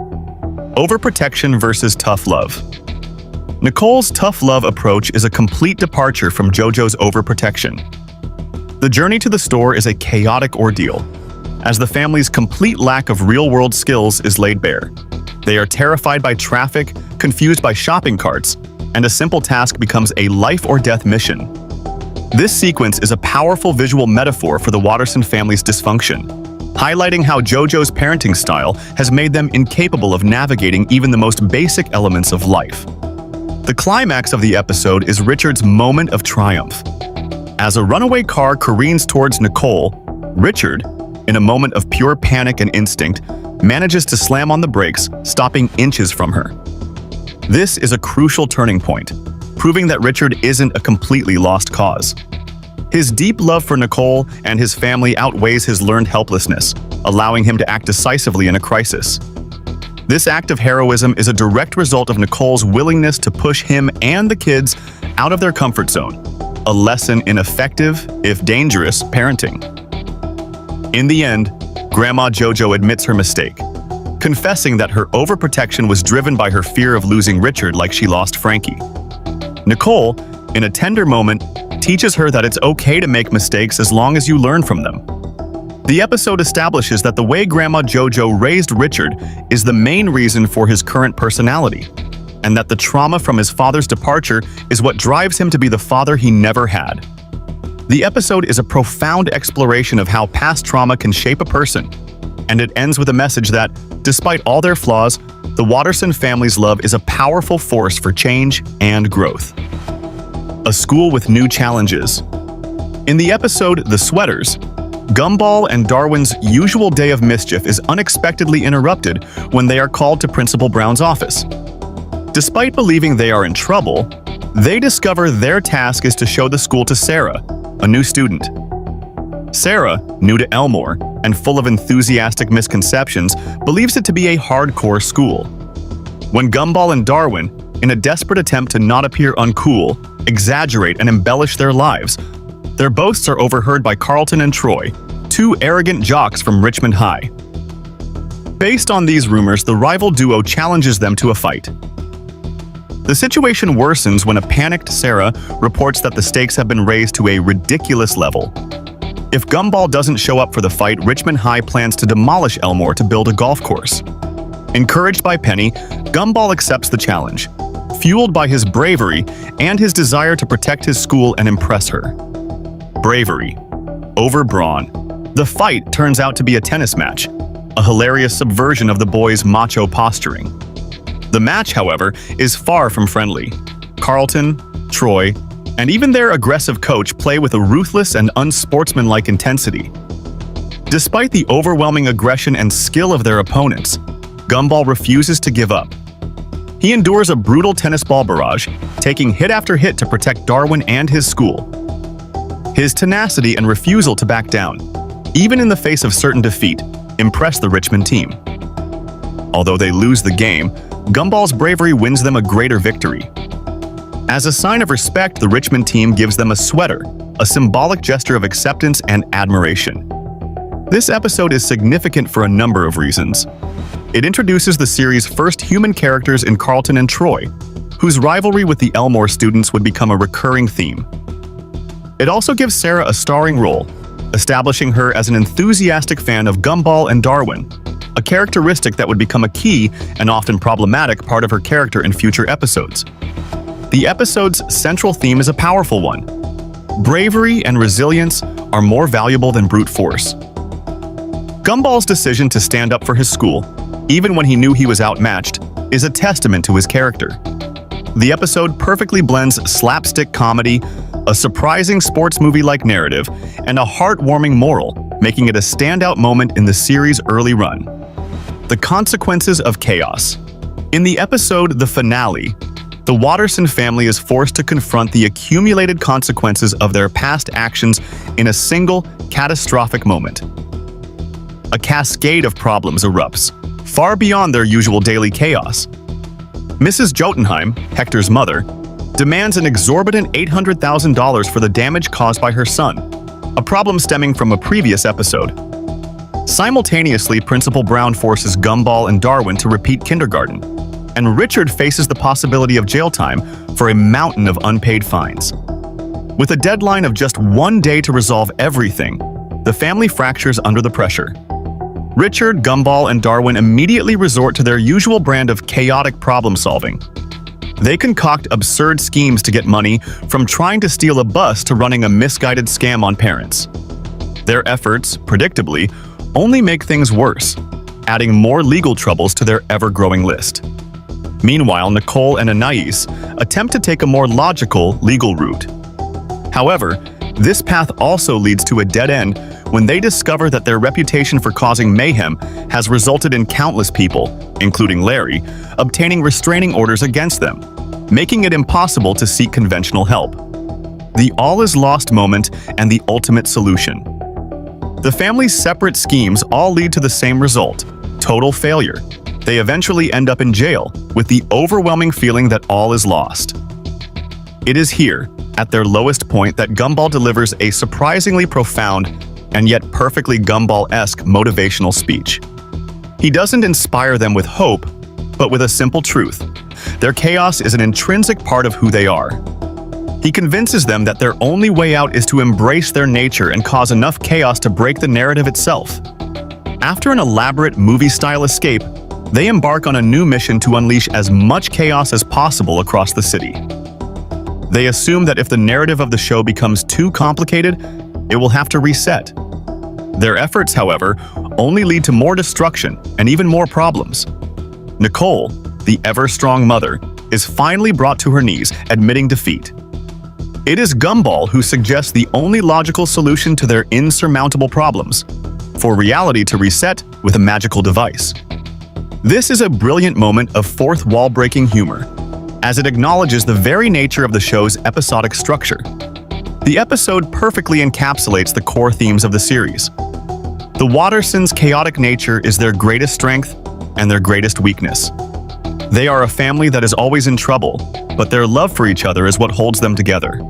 Overprotection versus tough love. Nicole's tough love approach is a complete departure from Jojo's overprotection. The journey to the store is a chaotic ordeal, as the family's complete lack of real-world skills is laid bare. They are terrified by traffic, confused by shopping carts, and a simple task becomes a life-or-death mission. This sequence is a powerful visual metaphor for the Watterson family's dysfunction, highlighting how Jojo's parenting style has made them incapable of navigating even the most basic elements of life. The climax of the episode is Richard's moment of triumph. As a runaway car careens towards Nicole, Richard, in a moment of pure panic and instinct, manages to slam on the brakes, stopping inches from her. This is a crucial turning point, proving that Richard isn't a completely lost cause. His deep love for Nicole and his family outweighs his learned helplessness, allowing him to act decisively in a crisis. This act of heroism is a direct result of Nicole's willingness to push him and the kids out of their comfort zone, a lesson in effective, if dangerous, parenting. In the end, Grandma Jojo admits her mistake, confessing that her overprotection was driven by her fear of losing Richard like she lost Frankie. Nicole, in a tender moment, teaches her that it's okay to make mistakes as long as you learn from them. The episode establishes that the way Grandma Jojo raised Richard is the main reason for his current personality, and that the trauma from his father's departure is what drives him to be the father he never had. The episode is a profound exploration of how past trauma can shape a person, and it ends with a message that, despite all their flaws, the Watterson family's love is a powerful force for change and growth. a school with new challenges. In the episode The Sweaters, Gumball and Darwin's usual day of mischief is unexpectedly interrupted when they are called to Principal Brown's office. Despite believing they are in trouble, they discover their task is to show the school to Sarah, a new student. Sarah, new to Elmore and full of enthusiastic misconceptions, believes it to be a hardcore school. When Gumball and Darwin, in a desperate attempt to not appear uncool, exaggerate and embellish their lives, their boasts are overheard by Carlton and Troy, two arrogant jocks from Richmond High. Based on these rumors, the rival duo challenges them to a fight. The situation worsens when a panicked Sarah reports that the stakes have been raised to a ridiculous level. If Gumball doesn't show up for the fight, Richmond High plans to demolish Elmore to build a golf course. Encouraged by Penny, Gumball accepts the challenge, fueled by his bravery and his desire to protect his school and impress her. Bravery over brawn. The fight turns out to be a tennis match, a hilarious subversion of the boys' macho posturing. The match, however, is far from friendly. Carlton, Troy, and even their aggressive coach play with a ruthless and unsportsmanlike intensity. Despite the overwhelming aggression and skill of their opponents, Gumball refuses to give up. He endures a brutal tennis ball barrage, taking hit after hit to protect Darwin and his school. His tenacity and refusal to back down, even in the face of certain defeat, impress the Richmond team. Although they lose the game, Gumball's bravery wins them a greater victory. As a sign of respect, the Richmond team gives them a sweater, a symbolic gesture of acceptance and admiration. This episode is significant for a number of reasons. It introduces the series' first human characters in Carlton and Troy, whose rivalry with the Elmore students would become a recurring theme. It also gives Sarah a starring role, establishing her as an enthusiastic fan of Gumball and Darwin, a characteristic that would become a key and often problematic part of her character in future episodes. The episode's central theme is a powerful one. Bravery and resilience are more valuable than brute force. Gumball's decision to stand up for his school, even when he knew he was outmatched, is a testament to his character. The episode perfectly blends slapstick comedy, a surprising sports movie-like narrative, and a heartwarming moral, making it a standout moment in the series' early run. The consequences of chaos. In the episode The Finale, the Watterson family is forced to confront the accumulated consequences of their past actions in a single, catastrophic moment. A cascade of problems erupts, far beyond their usual daily chaos. Mrs. Jotunheim, Hector's mother, demands an exorbitant $800,000 for the damage caused by her son, a problem stemming from a previous episode. Simultaneously, Principal Brown forces Gumball and Darwin to repeat kindergarten, and Richard faces the possibility of jail time for a mountain of unpaid fines. With a deadline of just 1 day to resolve everything, the family fractures under the pressure. Richard, Gumball, and Darwin immediately resort to their usual brand of chaotic problem-solving. They concoct absurd schemes to get money, from trying to steal a bus to running a misguided scam on parents. Their efforts, predictably, only make things worse, adding more legal troubles to their ever-growing list. Meanwhile, Nicole and Anais attempt to take a more logical, legal route. However, this path also leads to a dead end when they discover that their reputation for causing mayhem has resulted in countless people, including Larry, obtaining restraining orders against them, making it impossible to seek conventional help. The all-is-lost moment and the ultimate solution. The family's separate schemes all lead to the same result: total failure. They eventually end up in jail, with the overwhelming feeling that all is lost. It is here, at their lowest point, that Gumball delivers a surprisingly profound and yet perfectly Gumball-esque motivational speech. He doesn't inspire them with hope, but with a simple truth. Their chaos is an intrinsic part of who they are. He convinces them that their only way out is to embrace their nature and cause enough chaos to break the narrative itself. After an elaborate movie-style escape, they embark on a new mission to unleash as much chaos as possible across the city. They assume that if the narrative of the show becomes too complicated, it will have to reset. Their efforts, however, only lead to more destruction and even more problems. Nicole, the ever-strong mother, is finally brought to her knees, admitting defeat. It is Gumball who suggests the only logical solution to their insurmountable problems: for reality to reset with a magical device. This is a brilliant moment of fourth wall-breaking humor, as it acknowledges the very nature of the show's episodic structure. The episode perfectly encapsulates the core themes of the series. The Wattersons' chaotic nature is their greatest strength and their greatest weakness. They are a family that is always in trouble, but their love for each other is what holds them together.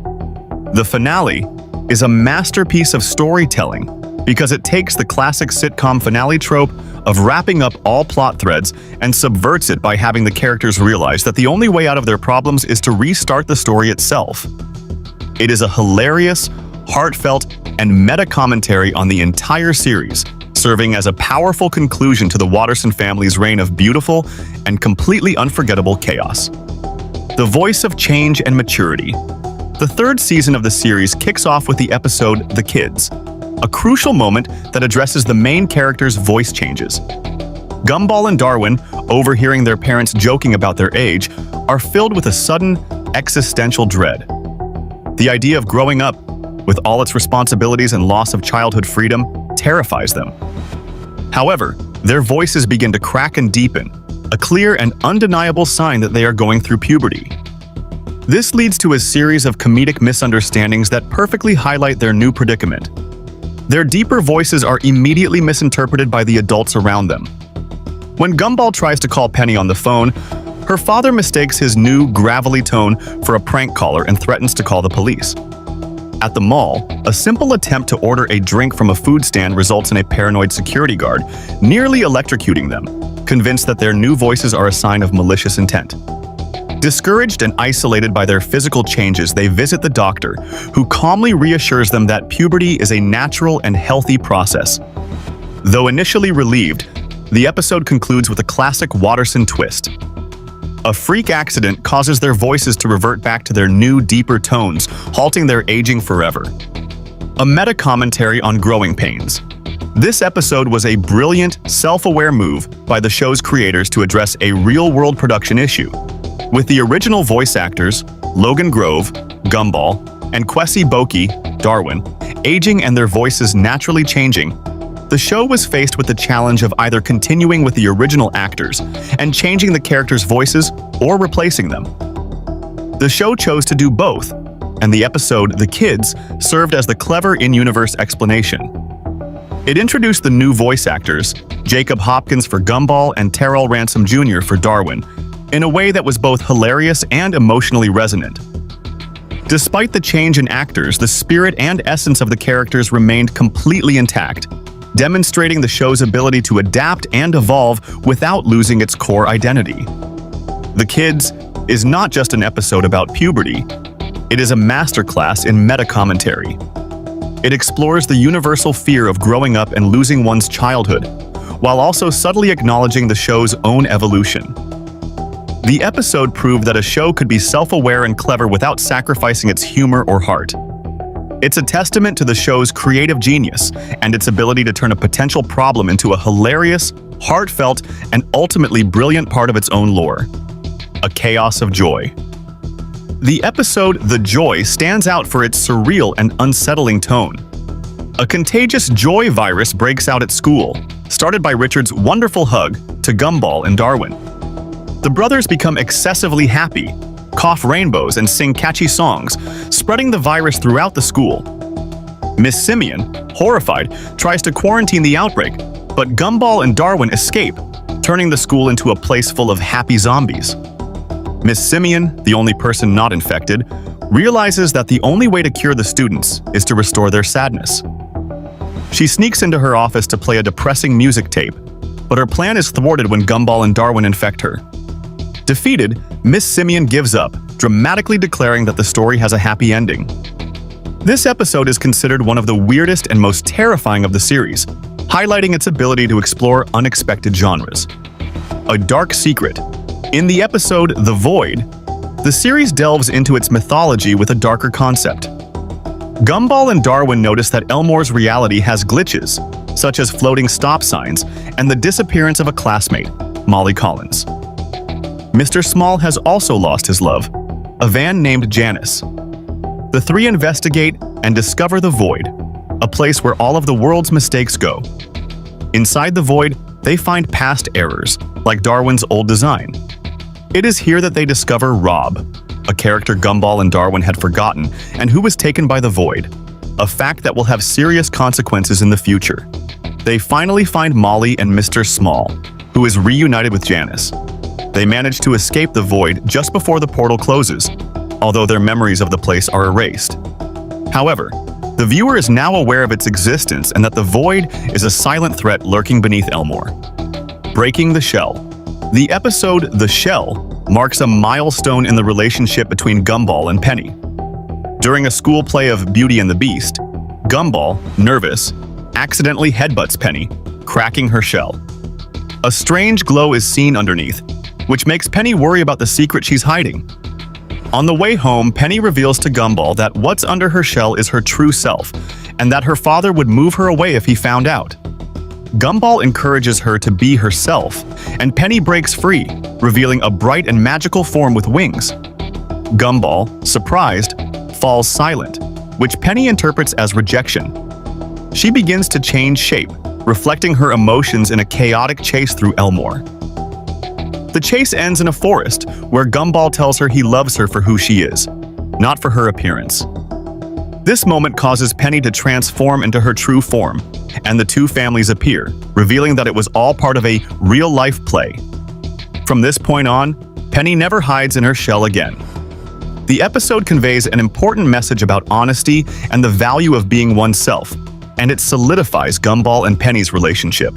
The finale is a masterpiece of storytelling because it takes the classic sitcom finale trope of wrapping up all plot threads and subverts it by having the characters realize that the only way out of their problems is to restart the story itself. It is a hilarious, heartfelt, and meta-commentary on the entire series, serving as a powerful conclusion to the Watterson family's reign of beautiful and completely unforgettable chaos. The voice of change and maturity. The third season of the series kicks off with the episode The Kids, a crucial moment that addresses the main characters' voice changes. Gumball and Darwin, overhearing their parents joking about their age, are filled with a sudden, existential dread. The idea of growing up, with all its responsibilities and loss of childhood freedom, terrifies them. However, their voices begin to crack and deepen, a clear and undeniable sign that they are going through puberty. This leads to a series of comedic misunderstandings that perfectly highlight their new predicament. Their deeper voices are immediately misinterpreted by the adults around them. When Gumball tries to call Penny on the phone, her father mistakes his new, gravelly tone for a prank caller and threatens to call the police. At the mall, a simple attempt to order a drink from a food stand results in a paranoid security guard nearly electrocuting them, convinced that their new voices are a sign of malicious intent. Discouraged and isolated by their physical changes, they visit the doctor, who calmly reassures them that puberty is a natural and healthy process. Though initially relieved, the episode concludes with a classic Watterson twist. A freak accident causes their voices to revert back to their new, deeper tones, halting their aging forever. A meta-commentary on growing pains. This episode was a brilliant, self-aware move by the show's creators to address a real-world production issue. With the original voice actors, Logan Grove, Gumball, and Kwesi Boki, Darwin, aging and their voices naturally changing, the show was faced with the challenge of either continuing with the original actors and changing the characters' voices or replacing them. The show chose to do both, and the episode The Kids served as the clever in-universe explanation. It introduced the new voice actors, Jacob Hopkins for Gumball and Terrell Ransom Jr. for Darwin, in a way that was both hilarious and emotionally resonant. Despite the change in actors, the spirit and essence of the characters remained completely intact, demonstrating the show's ability to adapt and evolve without losing its core identity. The Kids is not just an episode about puberty, it is a masterclass in meta-commentary. It explores the universal fear of growing up and losing one's childhood, while also subtly acknowledging the show's own evolution. The episode proved that a show could be self-aware and clever without sacrificing its humor or heart. It's a testament to the show's creative genius and its ability to turn a potential problem into a hilarious, heartfelt, and ultimately brilliant part of its own lore. A chaos of joy. The episode The Joy stands out for its surreal and unsettling tone. A contagious joy virus breaks out at school, started by Richard's wonderful hug to Gumball and Darwin. The brothers become excessively happy, cough rainbows, and sing catchy songs, spreading the virus throughout the school. Miss Simeon, horrified, tries to quarantine the outbreak, but Gumball and Darwin escape, turning the school into a place full of happy zombies. Miss Simeon, the only person not infected, realizes that the only way to cure the students is to restore their sadness. She sneaks into her office to play a depressing music tape, but her plan is thwarted when Gumball and Darwin infect her. Defeated, Miss Simeon gives up, dramatically declaring that the story has a happy ending. This episode is considered one of the weirdest and most terrifying of the series, highlighting its ability to explore unexpected genres. A dark secret. In the episode The Void, the series delves into its mythology with a darker concept. Gumball and Darwin notice that Elmore's reality has glitches, such as floating stop signs and the disappearance of a classmate, Molly Collins. Mr. Small has also lost his love, a van named Janice. The three investigate and discover the Void, a place where all of the world's mistakes go. Inside the Void, they find past errors, like Darwin's old design. It is here that they discover Rob, a character Gumball and Darwin had forgotten and who was taken by the Void, a fact that will have serious consequences in the future. They finally find Molly and Mr. Small, who is reunited with Janice. They manage to escape the Void just before the portal closes, although their memories of the place are erased. However, the viewer is now aware of its existence and that the Void is a silent threat lurking beneath Elmore. Breaking the Shell. The episode The Shell marks a milestone in the relationship between Gumball and Penny. During a school play of Beauty and the Beast, Gumball, nervous, accidentally headbutts Penny, cracking her shell. A strange glow is seen underneath, which makes Penny worry about the secret she's hiding. On the way home, Penny reveals to Gumball that what's under her shell is her true self, and that her father would move her away if he found out. Gumball encourages her to be herself, and Penny breaks free, revealing a bright and magical form with wings. Gumball, surprised, falls silent, which Penny interprets as rejection. She begins to change shape, reflecting her emotions in a chaotic chase through Elmore. The chase ends in a forest, where Gumball tells her he loves her for who she is, not for her appearance. This moment causes Penny to transform into her true form, and the two families appear, revealing that it was all part of a real-life play. From this point on, Penny never hides in her shell again. The episode conveys an important message about honesty and the value of being oneself, and it solidifies Gumball and Penny's relationship.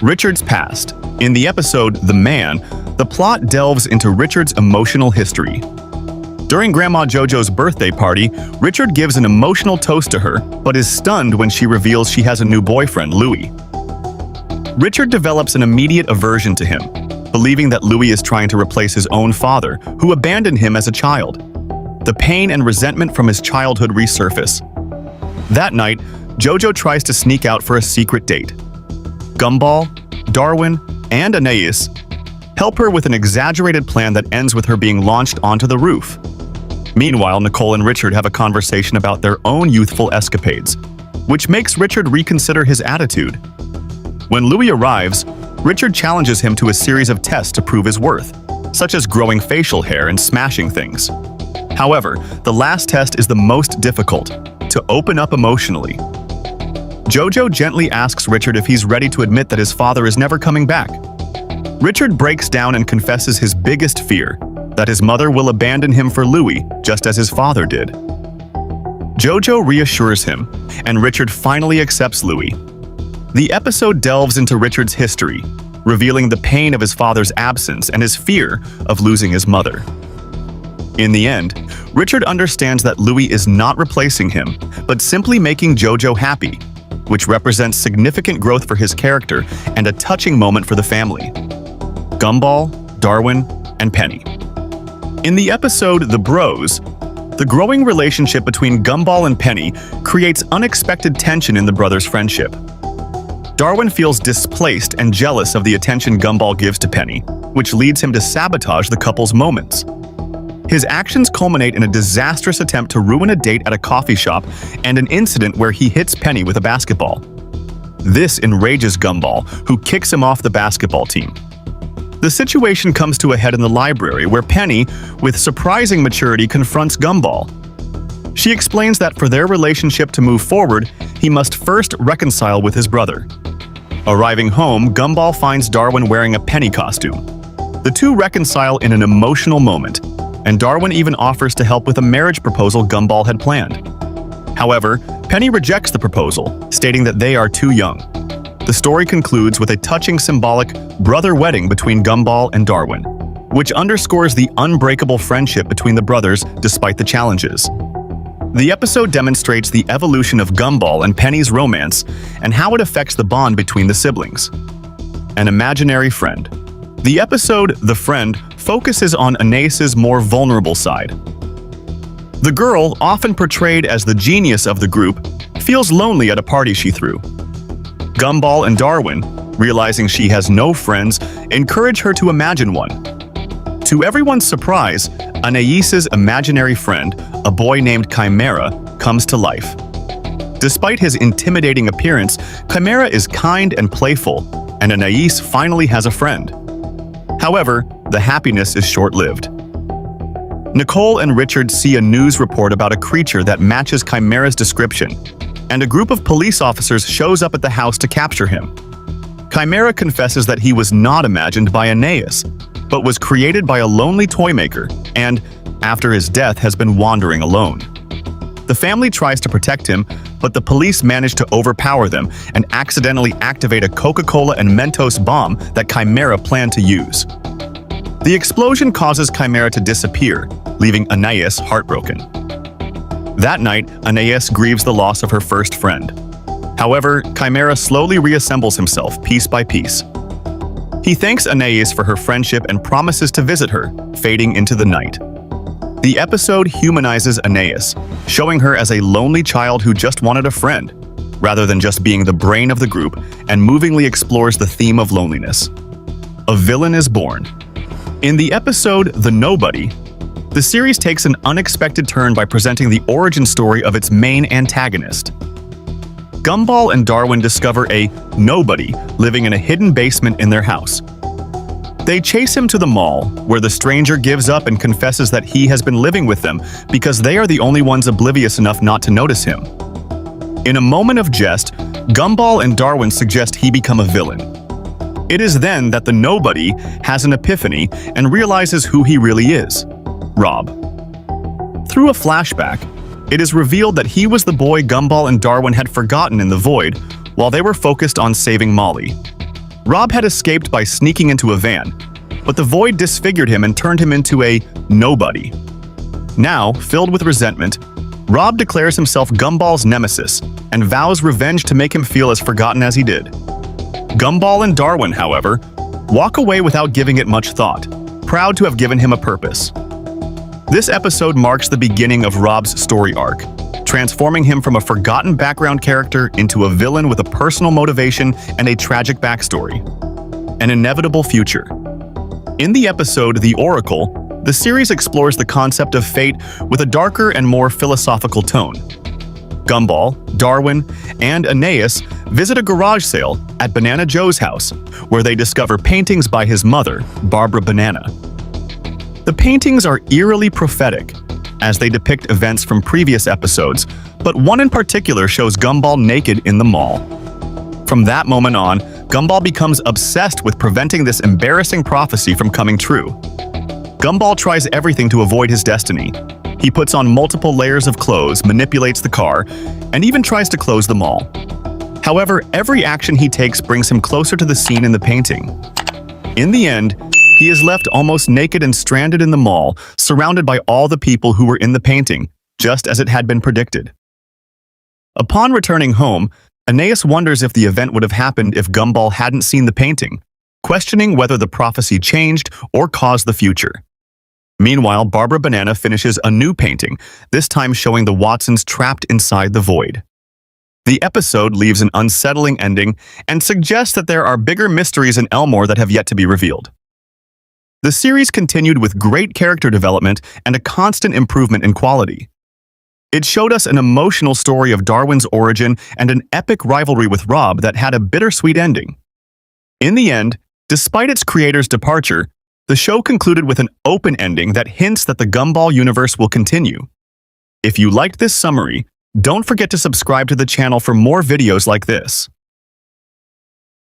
Richard's past. In the episode The Man, the plot delves into Richard's emotional history. During Grandma JoJo's birthday party, Richard gives an emotional toast to her, but is stunned when she reveals she has a new boyfriend, Louis. Richard develops an immediate aversion to him, believing that Louis is trying to replace his own father, who abandoned him as a child. The pain and resentment from his childhood resurface. That night, JoJo tries to sneak out for a secret date. Gumball, Darwin, and Anais help her with an exaggerated plan that ends with her being launched onto the roof. Meanwhile, Nicole and Richard have a conversation about their own youthful escapades, which makes Richard reconsider his attitude. When Louis arrives, Richard challenges him to a series of tests to prove his worth, such as growing facial hair and smashing things. However, the last test is the most difficult, to open up emotionally. JoJo gently asks Richard if he's ready to admit that his father is never coming back. Richard breaks down and confesses his biggest fear, that his mother will abandon him for Louis, just as his father did. JoJo reassures him, and Richard finally accepts Louis. The episode delves into Richard's history, revealing the pain of his father's absence and his fear of losing his mother. In the end, Richard understands that Louis is not replacing him, but simply making JoJo happy, which represents significant growth for his character and a touching moment for the family. Gumball, Darwin, and Penny. In the episode The Bros, the growing relationship between Gumball and Penny creates unexpected tension in the brothers' friendship. Darwin feels displaced and jealous of the attention Gumball gives to Penny, which leads him to sabotage the couple's moments. His actions culminate in a disastrous attempt to ruin a date at a coffee shop and an incident where he hits Penny with a basketball. This enrages Gumball, who kicks him off the basketball team. The situation comes to a head in the library where Penny, with surprising maturity, confronts Gumball. She explains that for their relationship to move forward, he must first reconcile with his brother. Arriving home, Gumball finds Darwin wearing a Penny costume. The two reconcile in an emotional moment, and Darwin even offers to help with a marriage proposal Gumball had planned. However, Penny rejects the proposal, stating that they are too young. The story concludes with a touching symbolic brother wedding between Gumball and Darwin, which underscores the unbreakable friendship between the brothers despite the challenges. The episode demonstrates the evolution of Gumball and Penny's romance and how it affects the bond between the siblings. An imaginary friend. The episode The Friend focuses on Anais's more vulnerable side. The girl, often portrayed as the genius of the group, feels lonely at a party she threw. Gumball and Darwin, realizing she has no friends, encourage her to imagine one. To everyone's surprise, Anais's imaginary friend, a boy named Chimera comes to life. Despite his intimidating appearance, Chimera is kind and playful, and Anais finally has a friend. However, the happiness is short-lived. Nicole and Richard see a news report about a creature that matches Chimera's description, and a group of police officers shows up at the house to capture him. Chimera confesses that he was not imagined by Anais, but was created by a lonely toy maker and, after his death, has been wandering alone. The family tries to protect him, but the police manage to overpower them and accidentally activate a Coca-Cola and Mentos bomb that Chimera planned to use. The explosion causes Chimera to disappear, leaving Anais heartbroken. That night, Anais grieves the loss of her first friend. However, Chimera slowly reassembles himself piece by piece. He thanks Anais for her friendship and promises to visit her, fading into the night. The episode humanizes Anais, showing her as a lonely child who just wanted a friend, rather than just being the brain of the group, and movingly explores the theme of loneliness. A villain is born. In the episode The Nobody, the series takes an unexpected turn by presenting the origin story of its main antagonist. Gumball and Darwin discover a nobody living in a hidden basement in their house. They chase him to the mall, where the stranger gives up and confesses that he has been living with them because they are the only ones oblivious enough not to notice him. In a moment of jest, Gumball and Darwin suggest he become a villain. It is then that the nobody has an epiphany and realizes who he really is: Rob. Through a flashback, it is revealed that he was the boy Gumball and Darwin had forgotten in the void while they were focused on saving Molly. Rob had escaped by sneaking into a van, but the void disfigured him and turned him into a nobody. Now, filled with resentment, Rob declares himself Gumball's nemesis and vows revenge to make him feel as forgotten as he did. Gumball and Darwin, however, walk away without giving it much thought, proud to have given him a purpose. This episode marks the beginning of Rob's story arc, transforming him from a forgotten background character into a villain with a personal motivation and a tragic backstory. An inevitable future. In the episode The Oracle, the series explores the concept of fate with a darker and more philosophical tone. Gumball, Darwin, and Anais visit a garage sale at Banana Joe's house, where they discover paintings by his mother, Barbara Banana. The paintings are eerily prophetic, as they depict events from previous episodes, but one in particular shows Gumball naked in the mall. From that moment on, Gumball becomes obsessed with preventing this embarrassing prophecy from coming true. Gumball tries everything to avoid his destiny. He puts on multiple layers of clothes, manipulates the car, and even tries to close the mall. However, every action he takes brings him closer to the scene in the painting. In the end, he is left almost naked and stranded in the mall, surrounded by all the people who were in the painting, just as it had been predicted. Upon returning home, Anais wonders if the event would have happened if Gumball hadn't seen the painting, questioning whether the prophecy changed or caused the future. Meanwhile, Barbara Banana finishes a new painting, this time showing the Watsons trapped inside the void. The episode leaves an unsettling ending and suggests that there are bigger mysteries in Elmore that have yet to be revealed. The series continued with great character development and a constant improvement in quality. It showed us an emotional story of Darwin's origin and an epic rivalry with Rob that had a bittersweet ending. In the end, despite its creator's departure, the show concluded with an open ending that hints that the Gumball universe will continue. If you liked this summary, don't forget to subscribe to the channel for more videos like this.